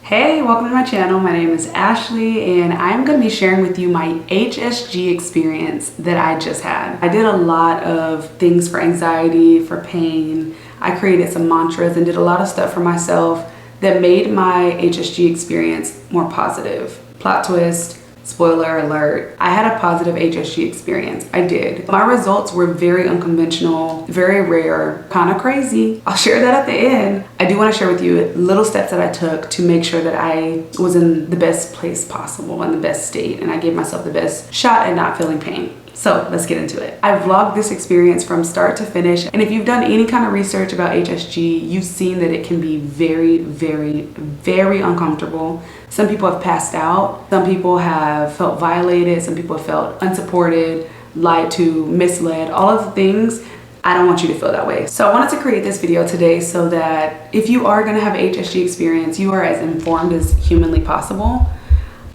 Hey, welcome to my channel. My name is Ashley and I'm going to be sharing with you my HSG experience that I just had. I did a lot of things for anxiety, for pain. I created some mantras and did a lot of stuff for myself that made my HSG experience more positive. Plot twist. Spoiler alert, I had a positive HSG experience. I did. My results were very unconventional, very rare, kind of crazy. I'll share that at the end. I do want to share with you little steps that I took to make sure that I was in the best place possible, in the best state, and I gave myself the best shot at not feeling pain. So let's get into it. I vlogged this experience from start to finish. And if you've done any kind of research about HSG, you've seen that it can be very, very, very uncomfortable. Some people have passed out. Some people have felt violated. Some people have felt unsupported, lied to, misled, all of the things. I don't want you to feel that way. So I wanted to create this video today so that if you are gonna have an HSG experience, you are as informed as humanly possible.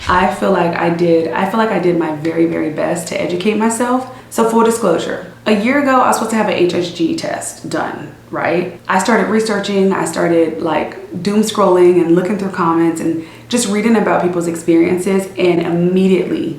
I feel like I did my very, very best to educate myself. So full disclosure, a year ago, I was supposed to have an HSG test done, right? I started researching, I started like doom scrolling and looking through comments and just reading about people's experiences, and immediately,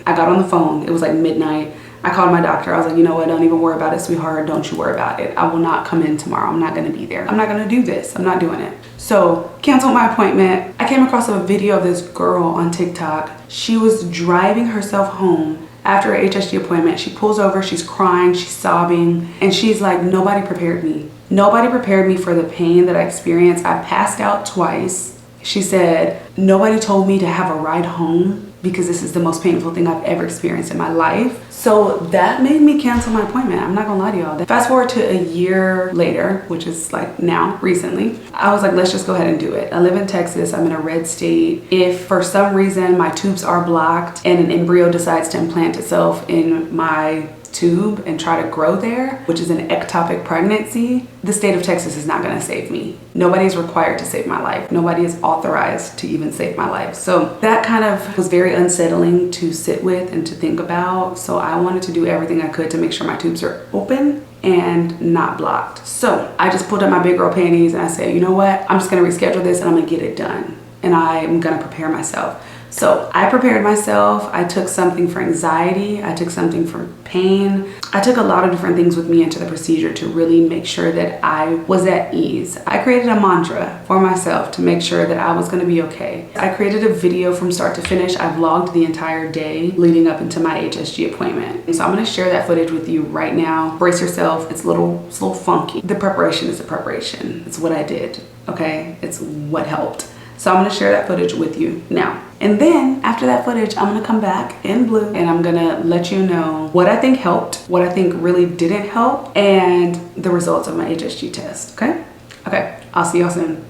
I got on the phone. It was like midnight. I called my doctor. I was like, you know what? Don't even worry about it, sweetheart. Don't you worry about it. I will not come in tomorrow. I'm not going to be there. I'm not going to do this. I'm not doing it. So canceled my appointment. I came across a video of this girl on TikTok. She was driving herself home after her HSG appointment. She pulls over, she's crying, she's sobbing, and she's like, nobody prepared me. Nobody prepared me for the pain that I experienced. I passed out twice. She said, nobody told me to have a ride home because this is the most painful thing I've ever experienced in my life. So that made me cancel my appointment. I'm not gonna lie to y'all. Fast forward to a year later, which is like now, recently, I was like, let's just go ahead and do it. I live in Texas, I'm in a red state. If for some reason my tubes are blocked and an embryo decides to implant itself in my tube and try to grow there, which is an ectopic pregnancy, the state of Texas is not going to save me. Nobody is required to save my life. Nobody is authorized to even save my life. So that kind of was very unsettling to sit with and to think about. So I wanted to do everything I could to make sure my tubes are open and not blocked. So I just pulled up my big girl panties and I said, you know what? I'm just going to reschedule this and I'm going to get it done. And I'm going to prepare myself. So I prepared myself. I took something for anxiety. I took something for pain. I took a lot of different things with me into the procedure to really make sure that I was at ease. I created a mantra for myself to make sure that I was going to be okay. I created a video from start to finish. I vlogged the entire day leading up into my HSG appointment. And so I'm going to share that footage with you right now. Brace yourself. It's a little funky. The preparation is the preparation. It's what I did. Okay. It's what helped. So I'm going to share that footage with you now. And then after that footage, I'm going to come back in blue and I'm going to let you know what I think helped, what I think really didn't help, and the results of my HSG test. Okay? Okay. I'll see y'all soon.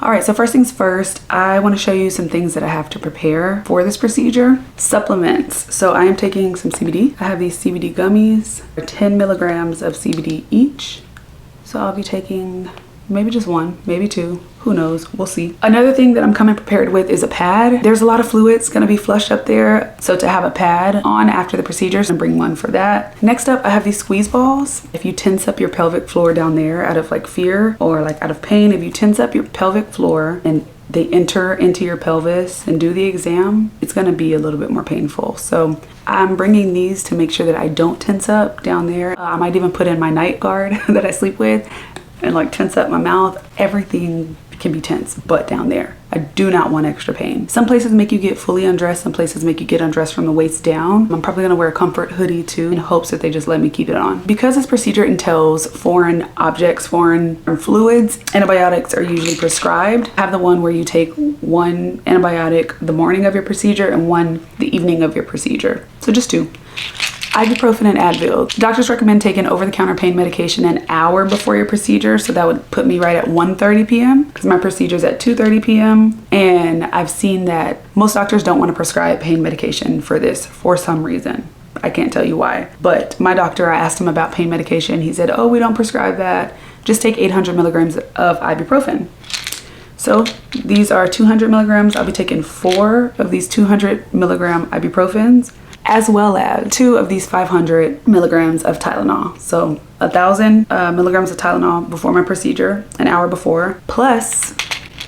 All right, so first things first, I want to show you some things that I have to prepare for this procedure. Supplements. So I am taking some CBD. I have these CBD gummies. They're 10 milligrams of CBD each. So I'll be taking maybe just one, maybe two, who knows, we'll see. Another thing that I'm coming prepared with is a pad. There's a lot of fluids gonna be flushed up there. So to have a pad on after the procedure, so bring one for that. Next up, I have these squeeze balls. If you tense up your pelvic floor down there out of like fear or like out of pain, if you tense up your pelvic floor and they enter into your pelvis and do the exam, it's gonna be a little bit more painful. So I'm bringing these to make sure that I don't tense up down there. I might even put in my night guard that I sleep with and like tense up my mouth. Everything can be tense, but down there, I do not want extra pain. Some places make you get fully undressed. Some places make you get undressed from the waist down. I'm probably gonna wear a comfort hoodie too in hopes that they just let me keep it on. Because this procedure entails foreign objects, foreign fluids, antibiotics are usually prescribed. I have the one where you take one antibiotic the morning of your procedure and one the evening of your procedure. So just two. Ibuprofen and Advil. Doctors recommend taking over-the-counter pain medication an hour before your procedure, so that would put me right at 1:30 p.m. because my procedure is at 2:30 p.m. and I've seen that most doctors don't want to prescribe pain medication for this for some reason. I can't tell you why, but my doctor, I asked him about pain medication. He said, oh, we don't prescribe that. Just take 800 milligrams of ibuprofen. So these are 200 milligrams. I'll be taking 4 of these 200 milligram ibuprofens. as well as 2 of these 500 milligrams of Tylenol. So 1,000 milligrams of Tylenol before my procedure, an hour before, plus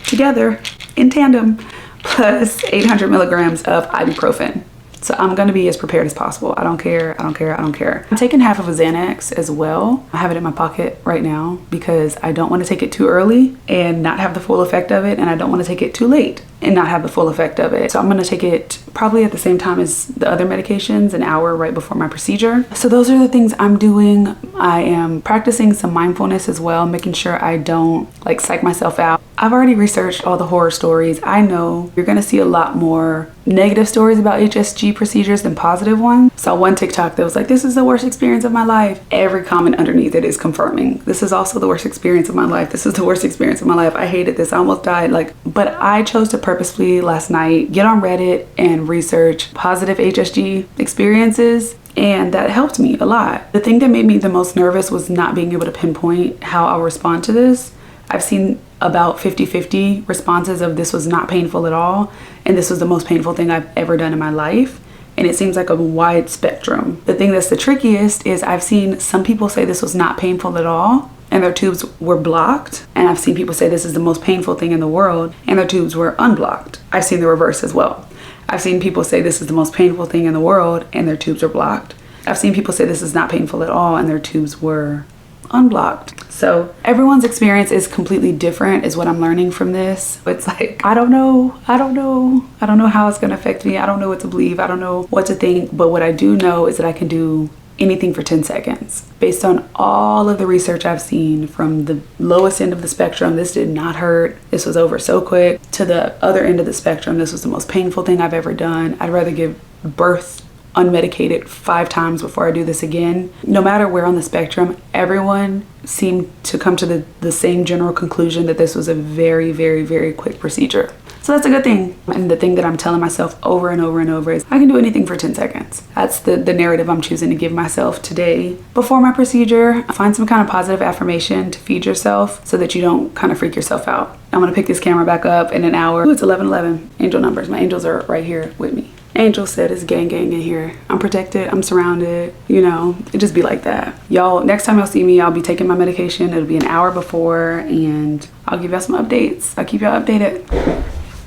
together in tandem, plus 800 milligrams of ibuprofen. So I'm gonna be as prepared as possible. I don't care, I don't care, I don't care. I'm taking half of a Xanax as well. I have it in my pocket right now because I don't wanna take it too early and not have the full effect of it, and I don't wanna take it too late and not have the full effect of it. So I'm gonna take it probably at the same time as the other medications, an hour right before my procedure. So those are the things I'm doing. I am practicing some mindfulness as well, making sure I don't like psych myself out. I've already researched all the horror stories. I know you're gonna see a lot more negative stories about HSG procedures than positive ones. Saw one TikTok that was like, this is the worst experience of my life. Every comment underneath it is confirming. This is also the worst experience of my life. This is the worst experience of my life. I hated this. I almost died. But I chose to purposefully last night get on Reddit and research positive HSG experiences. And that helped me a lot. The thing that made me the most nervous was not being able to pinpoint how I'll respond to this. I've seen about 50-50 responses of this was not painful at all, and this was the most painful thing I've ever done in my life. And it seems like a wide spectrum. The thing that's the trickiest is I've seen some people say this was not painful at all and their tubes were blocked. And I've seen people say this is the most painful thing in the world and their tubes were unblocked. I've seen the reverse as well. I've seen people say this is the most painful thing in the world and their tubes are blocked. I've seen people say this is not painful at all and their tubes were unblocked. So everyone's experience is completely different is what I'm learning from this. It's like, I don't know how it's gonna affect me. I don't know what to believe. I don't know what to think. But what I do know is that I can do anything for 10 seconds. Based on all of the research I've seen from the lowest end of the spectrum, this did not hurt. This was over so quick. To the other end of the spectrum, this was the most painful thing I've ever done. I'd rather give birth unmedicated 5 times before I do this again. No matter where on the spectrum, everyone seemed to come to the same general conclusion that this was a very, very, very quick procedure. So that's a good thing. And the thing that I'm telling myself over and over and over is I can do anything for 10 seconds. That's the narrative I'm choosing to give myself today. Before my procedure, find some kind of positive affirmation to feed yourself so that you don't kind of freak yourself out. I'm gonna pick this camera back up in an hour. Ooh, it's 11:11. Angel numbers. My angels are right here with me. Angel said it's gang in here. I'm protected, I'm surrounded, you know, it just be like that. Y'all, next time y'all see me, I'll be taking my medication. It'll be an hour before and I'll give y'all some updates. I'll keep y'all updated.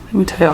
Let me tell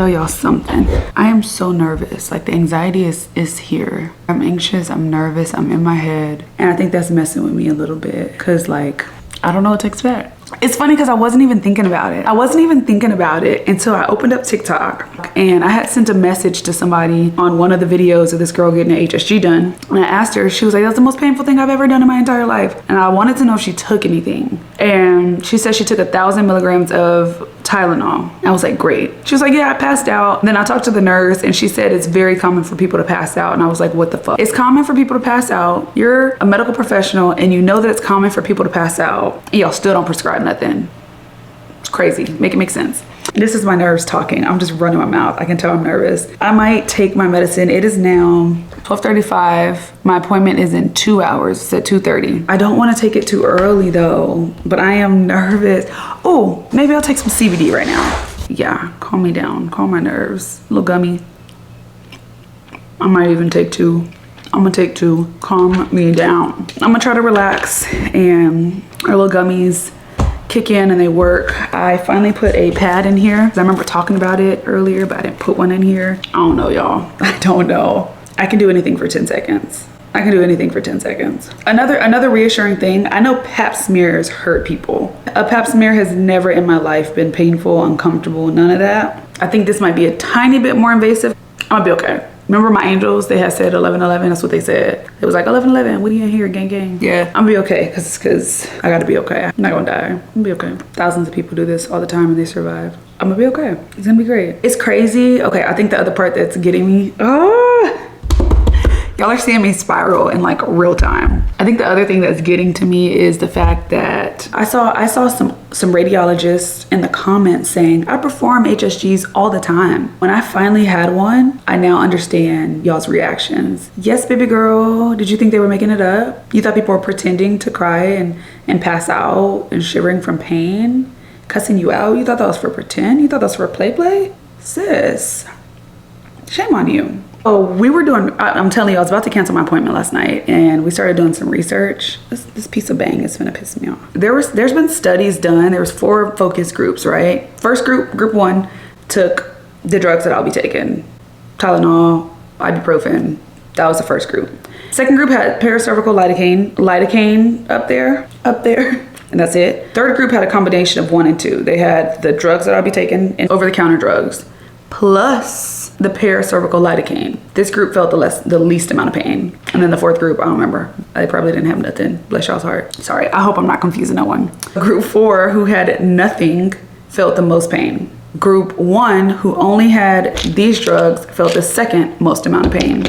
y'all something. I am so nervous. Like the anxiety is here. I'm anxious, I'm nervous, I'm in my head. And I think that's messing with me a little bit. Cause like, I don't know what to expect. It's funny because I wasn't even thinking about it. I wasn't even thinking about it until I opened up TikTok and I had sent a message to somebody on one of the videos of this girl getting an HSG done. And I asked her, she was like, that's the most painful thing I've ever done in my entire life. And I wanted to know if she took anything. And she said she took 1,000 milligrams of Tylenol. I was like, great. She was like, yeah, I passed out. Then I talked to the nurse and she said it's very common for people to pass out. And I was like, what the fuck? It's common for people to pass out. You're a medical professional and you know that it's common for people to pass out. And y'all still don't prescribe nothing. It's crazy. Make it make sense. This is my nerves talking. I'm just running my mouth. I can tell I'm nervous. I might take my medicine. It is now 12:35. My appointment is in 2 hours. It's at 2:30. I don't want to take it too early though, but I am nervous. Oh, maybe I'll take some CBD right now. Yeah, calm me down. Calm my nerves. A little gummy. I might even take 2. I'm gonna take 2. Calm me down. I'm gonna try to relax and our little gummies kick in and they work. I finally put a pad in here. I remember talking about it earlier, but I didn't put one in here. I don't know, y'all. I don't know. I can do anything for 10 seconds. I can do anything for 10 seconds. Another reassuring thing, I know pap smears hurt people. A pap smear has never in my life been painful, uncomfortable, none of that. I think this might be a tiny bit more invasive. I'm gonna be okay. Remember my angels, they had said 11:11, that's what they said. It was like 11:11, what are you in here, gang? Yeah, I'm gonna be okay, cause I gotta be okay. I'm not gonna die, I'm gonna be okay. Thousands of people do this all the time and they survive. I'm gonna be okay, it's gonna be great. It's crazy, okay, I think the other part that's getting me, y'all are seeing me spiral in like real time. I think the other thing that's getting to me is the fact that I saw some radiologists in the comments saying, I perform HSGs all the time. When I finally had one, I now understand y'all's reactions. Yes, baby girl, did you think they were making it up? You thought people were pretending to cry and pass out and shivering from pain, cussing you out? You thought that was for pretend? You thought that was for play? Sis, shame on you. Oh, we were doing, I'm telling you, I was about to cancel my appointment last night and we started doing some research. This piece of bang is gonna piss me off. There's been studies done. There was 4 focus groups, right? First group 1 took the drugs that I'll be taking. Tylenol, ibuprofen. That was the first group. Second group had paracervical lidocaine up there, and that's it. Third group had a combination of 1 and 2. They had the drugs that I'll be taking and over-the-counter drugs, plus the paracervical lidocaine. This group felt the least amount of pain. And then the 4th group, I don't remember. They probably didn't have nothing. Bless y'all's heart. Sorry, I hope I'm not confusing no one. Group 4, who had nothing, felt the most pain. Group 1, who only had these drugs, felt the second most amount of pain.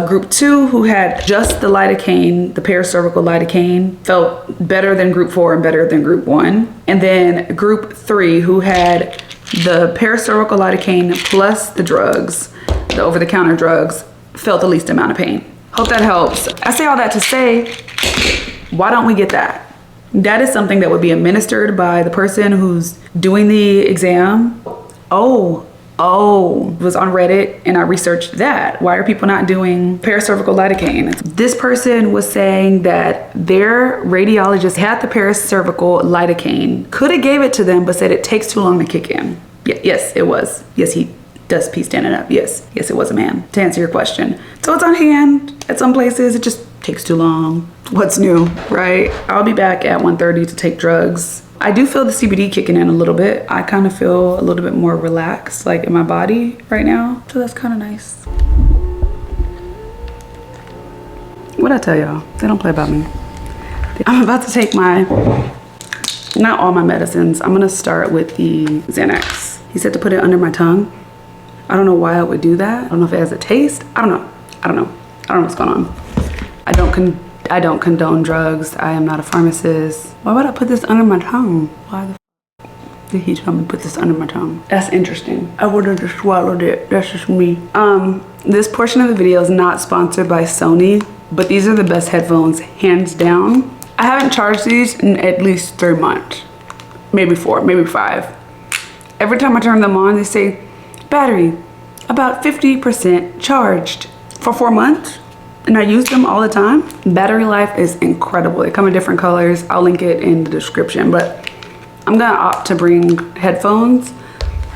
Group 2, who had just the lidocaine, the paracervical lidocaine, felt better than group 4 and better than group 1. And then group 3, who had the paracervical lidocaine plus the drugs, the over-the-counter drugs, felt the least amount of pain. Hope that helps. I say all that to say, why don't we get that? That is something that would be administered by the person who's doing the exam. Oh, was on Reddit and I researched that. Why are people not doing paracervical lidocaine? This person was saying that their radiologist had the paracervical lidocaine, could have gave it to them, but said it takes too long to kick in. Yes, it was. Yes, he does pee standing up. Yes, it was a man, to answer your question. So it's on hand at some places. It just takes too long. What's new, right? I'll be back at 1:30 to take drugs. I do feel the CBD kicking in a little bit. I kind of feel a little bit more relaxed, like in my body right now. So that's kind of nice. What'd I tell y'all? They don't play about me. I'm about to take not all my medicines. I'm gonna start with the Xanax. He said to put it under my tongue. I don't know why I would do that. I don't know if it has a taste. I don't know what's going on. I don't condone drugs. I am not a pharmacist. Why would I put this under my tongue? Why the f did he tell me to put this under my tongue? That's interesting. I would have just swallowed it. That's just me. This portion of the video is not sponsored by Sony, but these are the best headphones, hands down. I haven't charged these in at least 3 months. Maybe 4, maybe 5. Every time I turn them on, they say, battery, about 50% charged. For 4 months? And I use them all the time. Battery life is incredible. They come in different colors. I'll link it in the description, but I'm gonna opt to bring headphones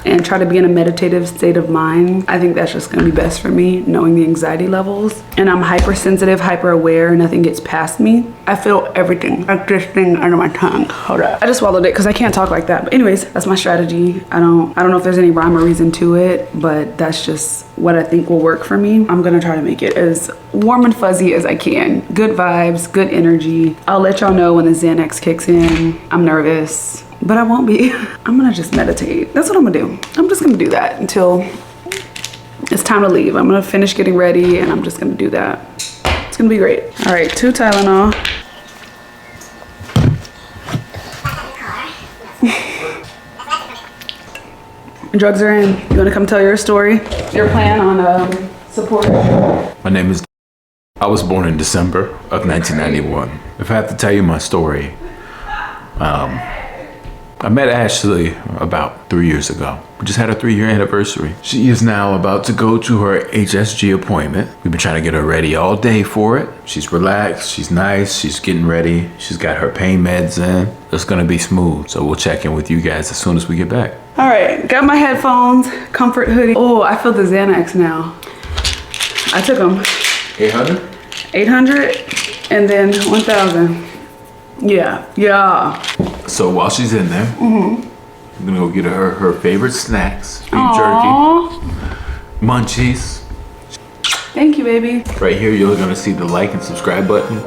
and try to be in a meditative state of mind. I think that's just gonna be best for me, knowing the anxiety levels. And I'm hypersensitive, hyper aware, nothing gets past me. I feel everything, like this thing under my tongue. Hold up. I just swallowed it because I can't talk like that. But anyways, that's my strategy. I don't know if there's any rhyme or reason to it, but that's just what I think will work for me. I'm gonna try to make it as warm and fuzzy as I can. Good vibes, good energy. I'll let y'all know when the Xanax kicks in. I'm nervous, but I won't be. I'm gonna just meditate. That's what I'm gonna do. I'm just gonna do that until it's time to leave. I'm gonna finish getting ready and I'm just gonna do that. It's gonna be great. All right, 2 Tylenol. Drugs are in. You wanna come tell your story? Your plan on support? My name is. I was born in December of 1991. If I have to tell you my story, I met Ashley about 3 years ago. We just had a 3-year anniversary. She is now about to go to her HSG appointment. We've been trying to get her ready all day for it. She's relaxed, she's nice, she's getting ready. She's got her pain meds in. It's gonna be smooth. So we'll check in with you guys as soon as we get back. All right, got my headphones, comfort hoodie. Oh, I feel the Xanax now. I took them. 800? 800 and then 1,000. Yeah. So while she's in there, I'm gonna go get her favorite snacks. Beef Aww. jerky, munchies. Thank you, baby. Right here, you're gonna see the like and subscribe button.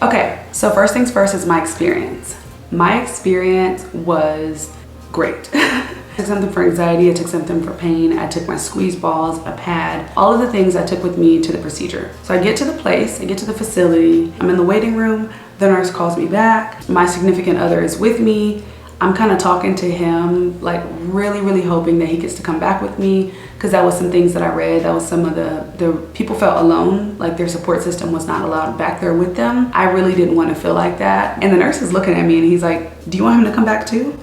Okay, so first things first is my experience. My experience was great. I took something for anxiety, I took something for pain, I took my squeeze balls, a pad, all of the things I took with me to the procedure. So I get to the place, I get to the facility, I'm in the waiting room, the nurse calls me back, my significant other is with me. I'm kind of talking to him, like really hoping that he gets to come back with me, because that was some things that I read. That was some of the people felt alone, like their support system was not allowed back there with them. I really didn't want to feel like that. And the nurse is looking at me and he's like, do you want him to come back too?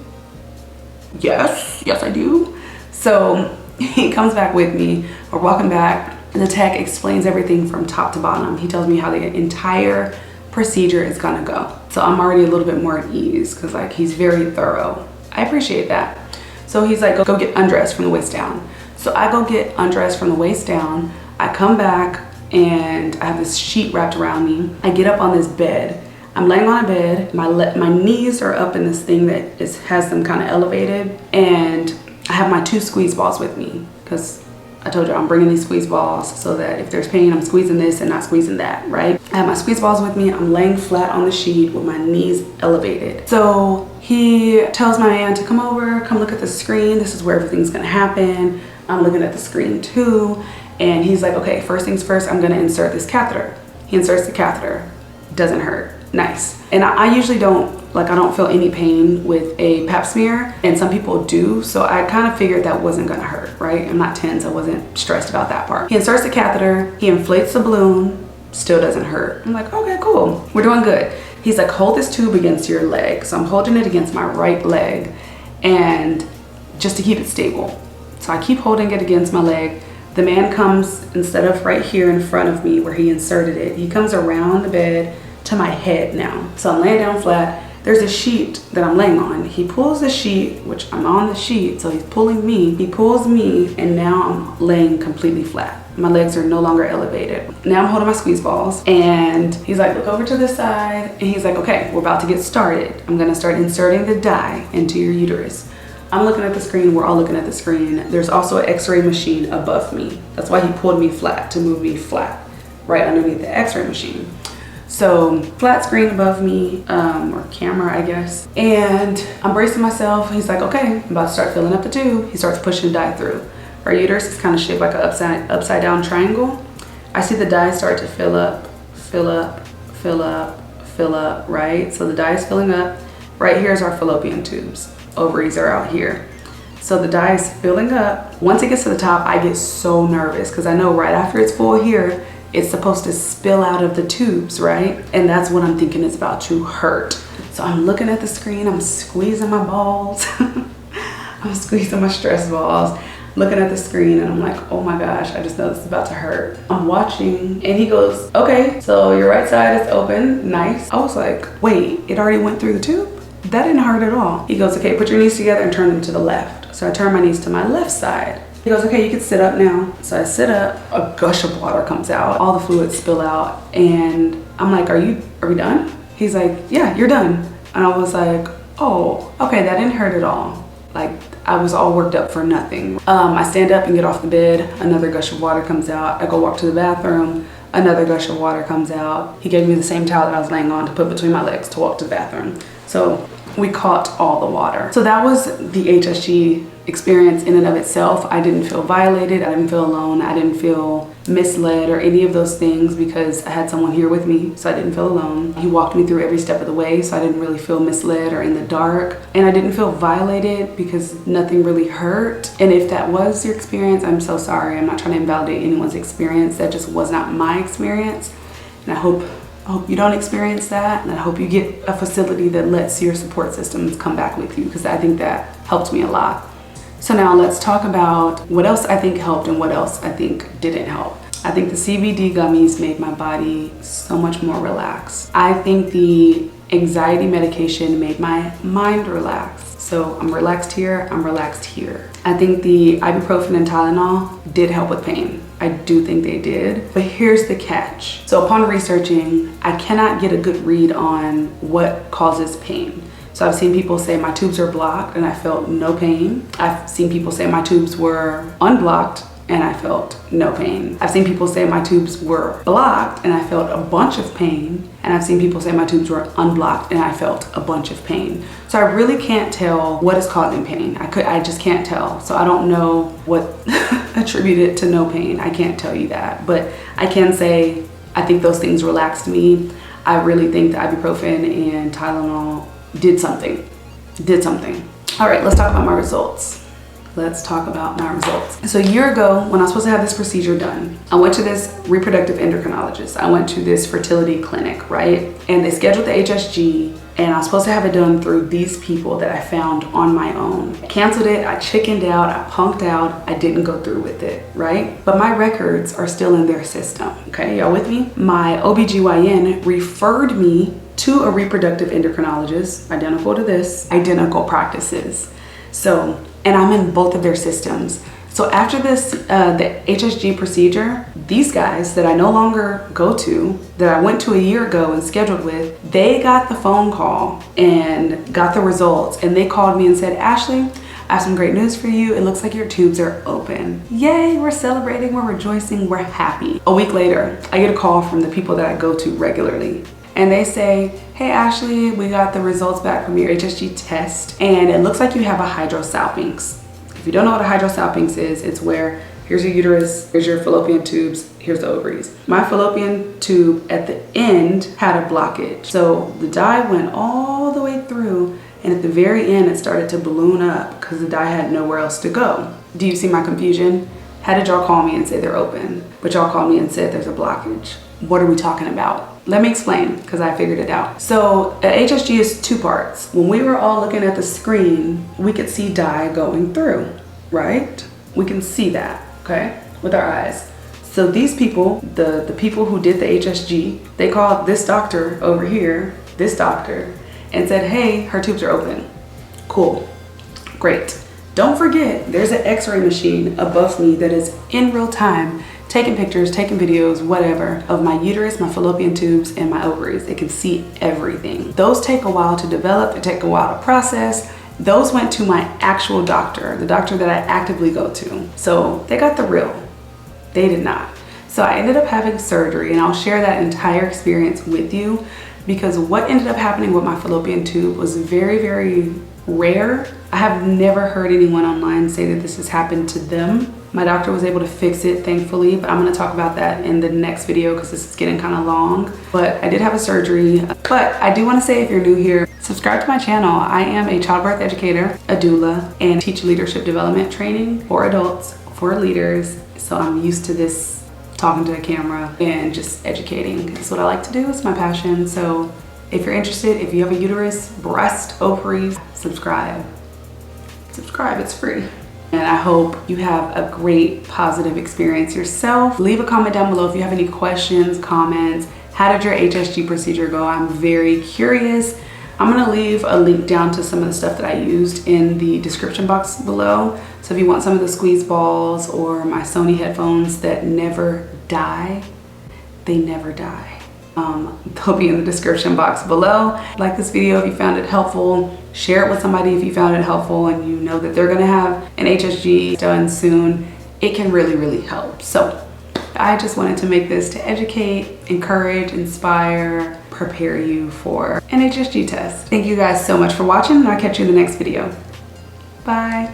Yes I do. So he comes back with me, we're walking back, and the tech explains everything from top to bottom. He tells me how the entire procedure is gonna go. So I'm already a little bit more at ease, because like he's very thorough. I appreciate that. So he's like, go get undressed from the waist down. So I go get undressed from the waist down. I come back and I have this sheet wrapped around me. I get up on this bed. I'm laying on a bed. My knees are up in this thing that has them kind of elevated, and I have my 2 squeeze balls with me, because I told you I'm bringing these squeeze balls so that if there's pain, I'm squeezing this and not squeezing that, right? I have my squeeze balls with me. I'm laying flat on the sheet with my knees elevated. So he tells my man to come over, come look at the screen. This is where everything's gonna happen. I'm looking at the screen too. And he's like, okay, first things first, I'm gonna insert this catheter. He inserts the catheter. Doesn't hurt. Nice. And I usually I don't feel any pain with a pap smear, and some people do, so I kind of figured that wasn't gonna hurt, right? I'm not tense, I wasn't stressed about that part. He inserts the catheter, he inflates the balloon, still doesn't hurt. I'm like, okay, cool, we're doing good. He's like, hold this tube against your leg. So I'm holding it against my right leg, and just to keep it stable. So I keep holding it against my leg. The man comes, instead of right here in front of me where he inserted it, he comes around the bed to my head now. So I'm laying down flat. There's a sheet that I'm laying on. He pulls the sheet, which I'm on the sheet, so he's pulling me. He pulls me, and now I'm laying completely flat. My legs are no longer elevated. Now I'm holding my squeeze balls, and he's like, look over to this side, and he's like, okay, we're about to get started. I'm gonna start inserting the dye into your uterus. I'm looking at the screen, we're all looking at the screen. There's also an x-ray machine above me. That's why he pulled me flat, to move me flat, right underneath the x-ray machine. So flat screen above me, or camera, I guess. And I'm bracing myself. He's like, okay, I'm about to start filling up the tube. He starts pushing dye through. Our uterus is kind of shaped like an upside down triangle. I see the dye start to fill up, right? So the dye is filling up. Right here is our fallopian tubes. Ovaries are out here. So the dye is filling up. Once it gets to the top, I get so nervous, because I know right after it's full here, it's supposed to spill out of the tubes, right? And that's what I'm thinking is about to hurt. So I'm looking at the screen, I'm squeezing my balls. I'm squeezing my stress balls, looking at the screen, and I'm like, oh my gosh, I just know this is about to hurt. I'm watching, and he goes, okay, so your right side is open, nice. I was like, wait, it already went through the tube? That didn't hurt at all. He goes, okay, put your knees together and turn them to the left. So I turn my knees to my left side. He goes, okay, you can sit up now. So I sit up, a gush of water comes out, all the fluids spill out, and I'm like, are we done? He's like, yeah, you're done. And I was like, oh, okay, that didn't hurt at all. Like, I was all worked up for nothing. I stand up and get off the bed, another gush of water comes out. I go walk to the bathroom, another gush of water comes out. He gave me the same towel that I was laying on to put between my legs to walk to the bathroom. So we caught all the water. So that was the HSG experience in and of itself. I didn't feel violated, I didn't feel alone, I didn't feel misled or any of those things, because I had someone here with me, so I didn't feel alone. He walked me through every step of the way, so I didn't really feel misled or in the dark. And I didn't feel violated because nothing really hurt. And if that was your experience, I'm so sorry. I'm not trying to invalidate anyone's experience. That just was not my experience. And I hope you don't experience that, and I hope you get a facility that lets your support systems come back with you, because I think that helped me a lot. So now let's talk about what else I think helped and what else I think didn't help. I think the CBD gummies made my body so much more relaxed. I think the anxiety medication made my mind relax. So I'm relaxed here, I'm relaxed here. I think the ibuprofen and Tylenol did help with pain. I do think they did, but here's the catch. So upon researching, I cannot get a good read on what causes pain. So I've seen people say my tubes are blocked and I felt no pain. I've seen people say my tubes were unblocked and I felt no pain. I've seen people say my tubes were blocked and I felt a bunch of pain. And I've seen people say my tubes were unblocked and I felt a bunch of pain. So I really can't tell what is causing pain. I just can't tell. So I don't know what attributed to no pain. I can't tell you that. But I can say I think those things relaxed me. I really think the ibuprofen and Tylenol did something. All right, let's talk about my results. Let's talk about my results. So a year ago, when I was supposed to have this procedure done, I went to this reproductive endocrinologist. I went to this fertility clinic, right? And they scheduled the HSG, and I was supposed to have it done through these people that I found on my own. I canceled it, I chickened out, I punked out, I didn't go through with it, right? But my records are still in their system, okay? Y'all with me? My OBGYN referred me to a reproductive endocrinologist, identical to this, identical practices. So, and I'm in both of their systems. So after this, the HSG procedure, these guys that I no longer go to, that I went to a year ago and scheduled with, they got the phone call and got the results. And they called me and said, Ashley, I have some great news for you. It looks like your tubes are open. Yay, we're celebrating, we're rejoicing, we're happy. A week later, I get a call from the people that I go to regularly. And they say, hey Ashley, we got the results back from your HSG test and it looks like you have a hydrosalpinx. If you don't know what a hydrosalpinx is, it's where here's your uterus, here's your fallopian tubes, here's the ovaries. My fallopian tube at the end had a blockage. So the dye went all the way through and at the very end it started to balloon up because the dye had nowhere else to go. Do you see my confusion? How did y'all call me and say they're open? But y'all called me and said there's a blockage. What are we talking about? Let me explain, because I figured it out. So HSG is two parts. When we were all looking at the screen, we could see dye going through, right? We can see that, okay, with our eyes. So these people, the people who did the HSG, they called this doctor over here, this doctor, and said, hey, her tubes are open. Cool, great. Don't forget, there's an x-ray machine above me that is in real time taking pictures, taking videos, whatever, of my uterus, my fallopian tubes, and my ovaries. It can see everything. Those take a while to develop, it take a while to process. Those went to my actual doctor, the doctor that I actively go to. So they got the real, they did not. So I ended up having surgery, and I'll share that entire experience with you because what ended up happening with my fallopian tube was very, very rare. I have never heard anyone online say that this has happened to them. My doctor was able to fix it, thankfully, but I'm gonna talk about that in the next video because this is getting kind of long. But I did have a surgery. But I do wanna say, if you're new here, subscribe to my channel. I am a childbirth educator, a doula, and teach leadership development training for adults, for leaders. So I'm used to this, talking to a camera and just educating. It's what I like to do, it's my passion. So if you're interested, if you have a uterus, breast, ovaries, subscribe. Subscribe, it's free. And I hope you have a great positive experience yourself. Leave a comment down below if you have any questions, comments. How did your HSG procedure go? I'm very curious. I'm gonna leave a link down to some of the stuff that I used in the description box below. So if you want some of the squeeze balls or my Sony headphones that never die, they never die. They'll be in the description box below. Like this video if you found it helpful. Share it with somebody if you found it helpful and you know that they're gonna have an HSG done soon. It can really, really help. So I just wanted to make this to educate, encourage, inspire, prepare you for an HSG test. Thank you guys so much for watching, and I'll catch you in the next video. Bye.